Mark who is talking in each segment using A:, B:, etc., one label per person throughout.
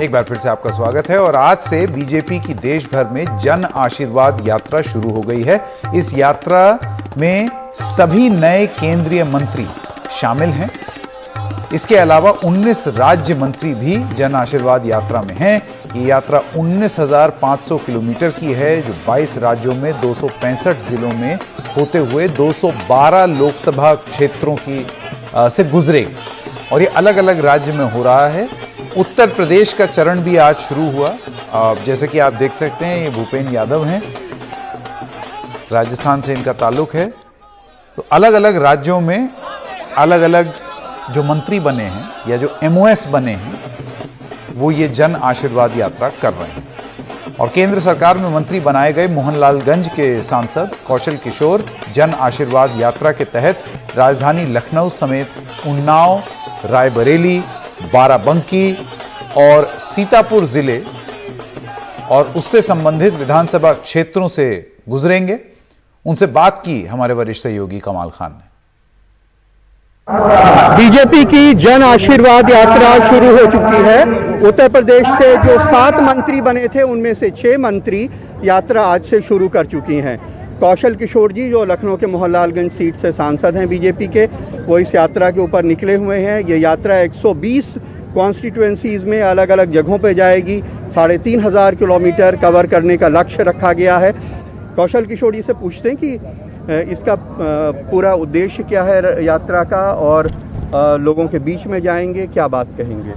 A: एक बार फिर से आपका स्वागत है और आज से बीजेपी की देश भर में जन आशीर्वाद यात्रा शुरू हो गई है। इस यात्रा में सभी नए केंद्रीय मंत्री शामिल हैं। इसके अलावा 19 राज्य मंत्री भी जन आशीर्वाद यात्रा में हैं। ये यात्रा 19,500 किलोमीटर की है जो 22 राज्यों में 265 जिलों में होते हुए 212 लोकसभा क्षेत्रों की से गुजरेगी और ये अलग अलग राज्य में हो रहा है। उत्तर प्रदेश का चरण भी आज शुरू हुआ। जैसे कि आप देख सकते हैं ये भूपेंद्र यादव हैं, राजस्थान से इनका ताल्लुक है। तो अलग अलग राज्यों में अलग अलग जो मंत्री बने हैं या जो एमओएस बने हैं वो ये जन आशीर्वाद यात्रा कर रहे हैं। और केंद्र सरकार में मंत्री बनाए गए मोहनलालगंज के सांसद कौशल किशोर जन आशीर्वाद यात्रा के तहत राजधानी लखनऊ समेत उन्नाव, रायबरेली, बाराबंकी और सीतापुर जिले और उससे संबंधित विधानसभा क्षेत्रों से गुजरेंगे। उनसे बात की हमारे वरिष्ठ सहयोगी कमाल खान ने।
B: बीजेपी की जन आशीर्वाद यात्रा शुरू हो चुकी है। उत्तर प्रदेश से जो 7 मंत्री बने थे उनमें से 6 मंत्री यात्रा आज से शुरू कर चुकी हैं। कौशल किशोर जी जो लखनऊ के मोहनलालगंज सीट से सांसद हैं बीजेपी के, वो इस यात्रा के ऊपर निकले हुए हैं। ये यात्रा 120 कॉन्स्टिट्यूएंसीज में अलग अलग जगहों पे जाएगी। 3,500 किलोमीटर कवर करने का लक्ष्य रखा गया है। कौशल किशोर जी से पूछते हैं कि इसका पूरा उद्देश्य क्या है यात्रा का और लोगों के बीच में जाएंगे, क्या बात कहेंगे?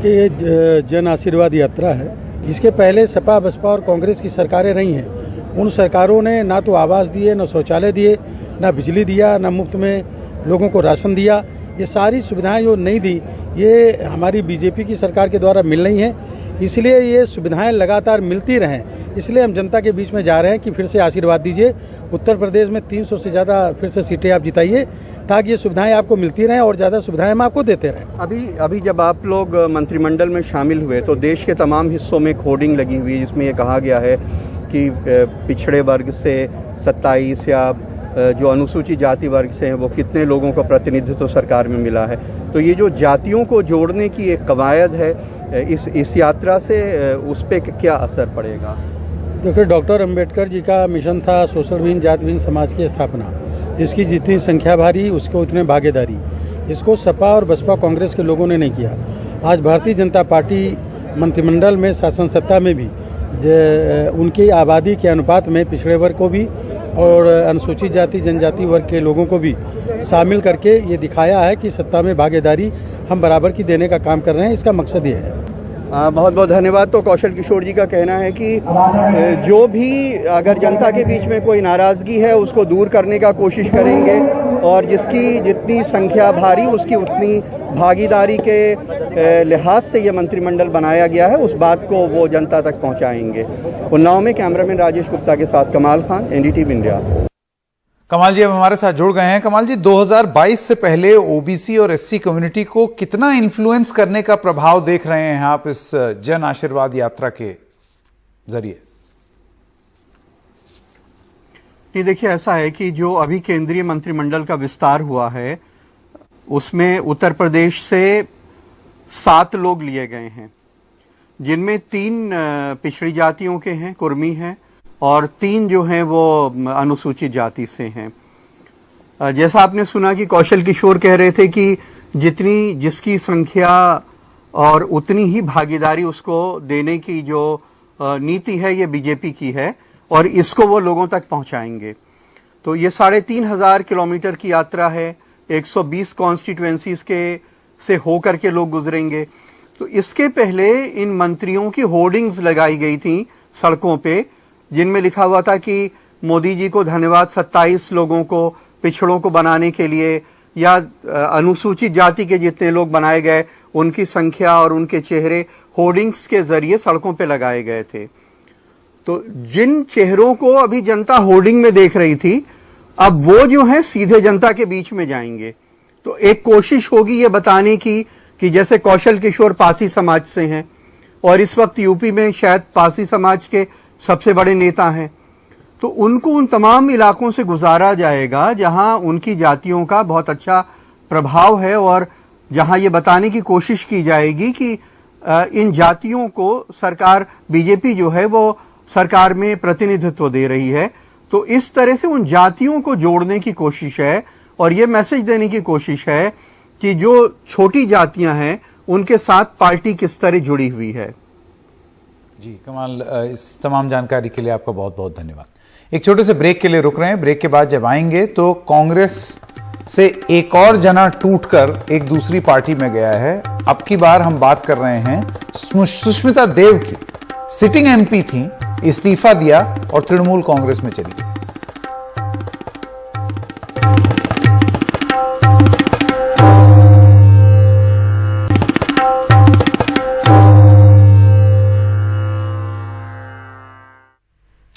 C: ये जन आशीर्वाद यात्रा है। इसके पहले सपा, बसपा और कांग्रेस की सरकारें रही हैं। उन सरकारों ने ना तो आवास दिए, ना शौचालय दिए, ना बिजली दिया, ना मुफ्त में लोगों को राशन दिया। ये सारी सुविधाएं जो नहीं दी ये हमारी बीजेपी की सरकार के द्वारा मिल रही हैं। इसलिए ये सुविधाएं लगातार मिलती रहें, इसलिए हम जनता के बीच में जा रहे हैं कि फिर से आशीर्वाद दीजिए। उत्तर प्रदेश में 300 से ज़्यादा फिर से सीटें आप जिताइए ताकि ये सुविधाएं आपको मिलती रहें और ज़्यादा सुविधाएं हम आपको देते रहें।
B: अभी जब आप लोग मंत्रिमंडल में शामिल हुए तो देश के तमाम हिस्सों में होर्डिंग लगी हुई है जिसमें ये कहा गया है कि पिछड़े वर्ग से 27 या जो अनुसूचित जाति वर्ग से हैं वो कितने लोगों का प्रतिनिधित्व सरकार में मिला है। तो ये जो जातियों को जोड़ने की एक कवायद है इस यात्रा से उस पर क्या असर पड़ेगा?
C: देखिए, डॉक्टर अंबेडकर जी का मिशन था शोषणविहीन जातिहीन समाज की स्थापना। इसकी जितनी संख्या भारी उसको उतने भागीदारी। इसको सपा और बसपा कांग्रेस के लोगों ने नहीं किया। आज भारतीय जनता पार्टी मंत्रिमंडल में, शासन सत्ता में भी उनकी आबादी के अनुपात में पिछड़े वर्ग को भी और अनुसूचित जाति जनजाति वर्ग के लोगों को भी शामिल करके ये दिखाया है कि सत्ता में भागीदारी हम बराबर की देने का काम कर रहे हैं। इसका मकसद ये है।
B: बहुत बहुत धन्यवाद। तो कौशल किशोर जी का कहना है कि जो भी अगर जनता के बीच में कोई नाराजगी है उसको दूर करने का कोशिश करेंगे और जिसकी जितनी संख्या भारी उसकी उतनी भागीदारी के लिहाज से ये मंत्रिमंडल बनाया गया है उस बात को वो जनता तक पहुंचाएंगे। उन्नाव में कैमरामैन राजेश गुप्ता के साथ कमाल खान, एनडीटीवी इंडिया।
A: कमाल जी अब हमारे साथ जुड़ गए हैं। कमाल जी, 2022 से पहले ओबीसी और एससी कम्युनिटी को कितना इन्फ्लुएंस करने का प्रभाव देख रहे हैं आप इस जन आशीर्वाद यात्रा के जरिए?
B: ये देखिए, ऐसा है कि जो अभी केंद्रीय मंत्रिमंडल का विस्तार हुआ है उसमें उत्तर प्रदेश से 7 लोग लिए गए हैं जिनमें 3 पिछड़ी जातियों के हैं, कुर्मी हैं, और 3 जो हैं वो अनुसूचित जाति से हैं। जैसा आपने सुना कि कौशल किशोर कह रहे थे कि जिसकी संख्या और उतनी ही भागीदारी उसको देने की जो नीति है ये बीजेपी की है और इसको वो लोगों तक पहुंचाएंगे। तो ये 3,500 किलोमीटर की यात्रा है। 120 कॉन्स्टिट्यूएंसीज से होकर के लोग गुजरेंगे। तो इसके पहले इन मंत्रियों की होर्डिंग्स लगाई गई थी सड़कों पे जिनमें लिखा हुआ था कि मोदी जी को धन्यवाद 27 लोगों को पिछड़ों को बनाने के लिए, या अनुसूचित जाति के जितने लोग बनाए गए उनकी संख्या और उनके चेहरे होर्डिंग्स के जरिए सड़कों पे लगाए गए थे। तो जिन चेहरों को अभी जनता होर्डिंग में देख रही थी अब वो जो है सीधे जनता के बीच में जाएंगे। तो एक कोशिश होगी ये बताने की कि जैसे कौशल किशोर पासी समाज से हैं और इस वक्त यूपी में शायद पासी समाज के सबसे बड़े नेता हैं, तो उनको उन तमाम इलाकों से गुजारा जाएगा जहां उनकी जातियों का बहुत अच्छा प्रभाव है और जहां ये बताने की कोशिश की जाएगी कि इन जातियों को सरकार बीजेपी जो है वो सरकार में प्रतिनिधित्व दे रही है। तो इस तरह से उन जातियों को जोड़ने की कोशिश है और ये मैसेज देने की कोशिश है कि जो छोटी जातियां हैं उनके साथ पार्टी किस तरह जुड़ी हुई है।
A: जी कमाल, इस तमाम जानकारी के लिए आपका बहुत बहुत धन्यवाद। एक छोटे से ब्रेक के लिए रुक रहे हैं। ब्रेक के बाद जब आएंगे तो कांग्रेस से एक और जना टूटकर एक दूसरी पार्टी में गया है। अब की बार हम बात कर रहे हैं सुष्मिता देव की। सिटिंग एमपी थी, इस्तीफा दिया और तृणमूल कांग्रेस में चली गई।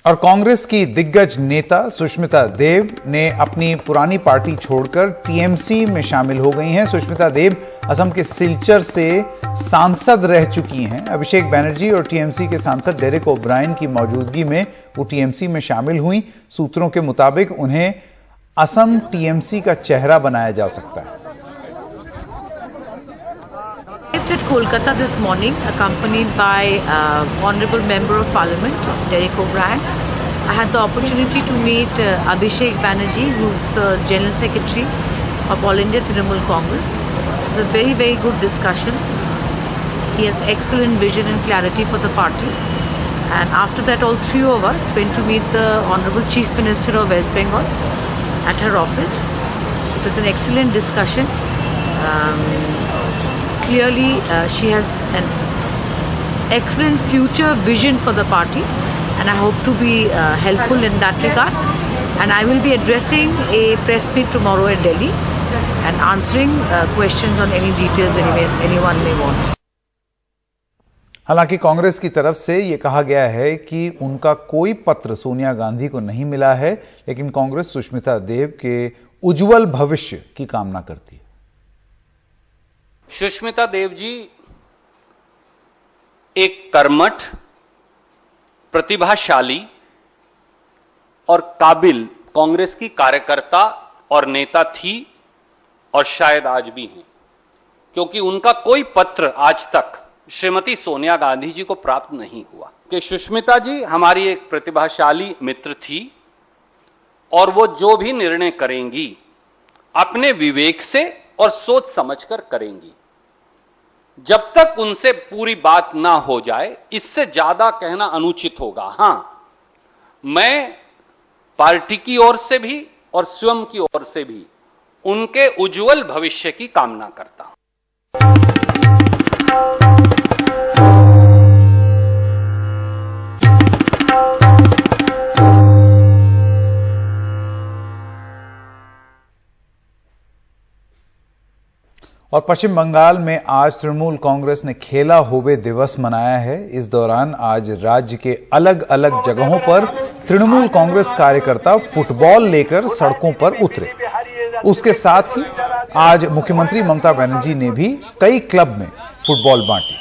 A: और कांग्रेस की दिग्गज नेता सुष्मिता देव ने अपनी पुरानी पार्टी छोड़कर टीएमसी में शामिल हो गई हैं। सुष्मिता देव असम के सिलचर से सांसद रह चुकी हैं। अभिषेक बैनर्जी और टीएमसी के सांसद डेरेक ओब्रायन की मौजूदगी में वो टीएमसी में शामिल हुई। सूत्रों के मुताबिक उन्हें असम टीएमसी का चेहरा बनाया जा सकता है।
D: At Kolkata this morning, accompanied by Honourable Member of Parliament Derek O'Brien. I had the opportunity to meet Abhishek Banerjee, who's the General Secretary of All India Trinamool Congress. It was a very, very good discussion. He has excellent vision and clarity for the party. And after that, all three of us went to meet the Honourable Chief Minister of West Bengal at her office. It was an excellent discussion. Clearly, she has an excellent future vision for the party, and I hope to be helpful in that regard. And I will be addressing a press meet tomorrow in Delhi and answering questions on any details anyone may want.
A: हालांकि कांग्रेस की तरफ से यह कहा गया है कि उनका कोई पत्र सोनिया गांधी को नहीं मिला है, लेकिन कांग्रेस सुष्मिता देव के उज्जवल भविष्य की कामना करती है।
E: सुष्मिता देव जी एक कर्मठ, प्रतिभाशाली और काबिल कांग्रेस की कार्यकर्ता और नेता थी और शायद आज भी हैं, क्योंकि उनका कोई पत्र आज तक श्रीमती सोनिया गांधी जी को प्राप्त नहीं हुआ। कि सुष्मिता जी हमारी एक प्रतिभाशाली मित्र थी और वो जो भी निर्णय करेंगी अपने विवेक से और सोच समझकर करेंगी। जब तक उनसे पूरी बात ना हो जाए, इससे ज्यादा कहना अनुचित होगा। हां, मैं पार्टी की ओर से भी और स्वयं की ओर से भी उनके उज्जवल भविष्य की कामना करता हूं।
A: और पश्चिम बंगाल में आज तृणमूल कांग्रेस ने खेला होवे दिवस मनाया है। इस दौरान आज राज्य के अलग अलग जगहों पर तृणमूल कांग्रेस कार्यकर्ता फुटबॉल लेकर सड़कों पर उतरे। उसके साथ ही आज मुख्यमंत्री ममता बनर्जी ने भी कई क्लब में फुटबॉल बांटी।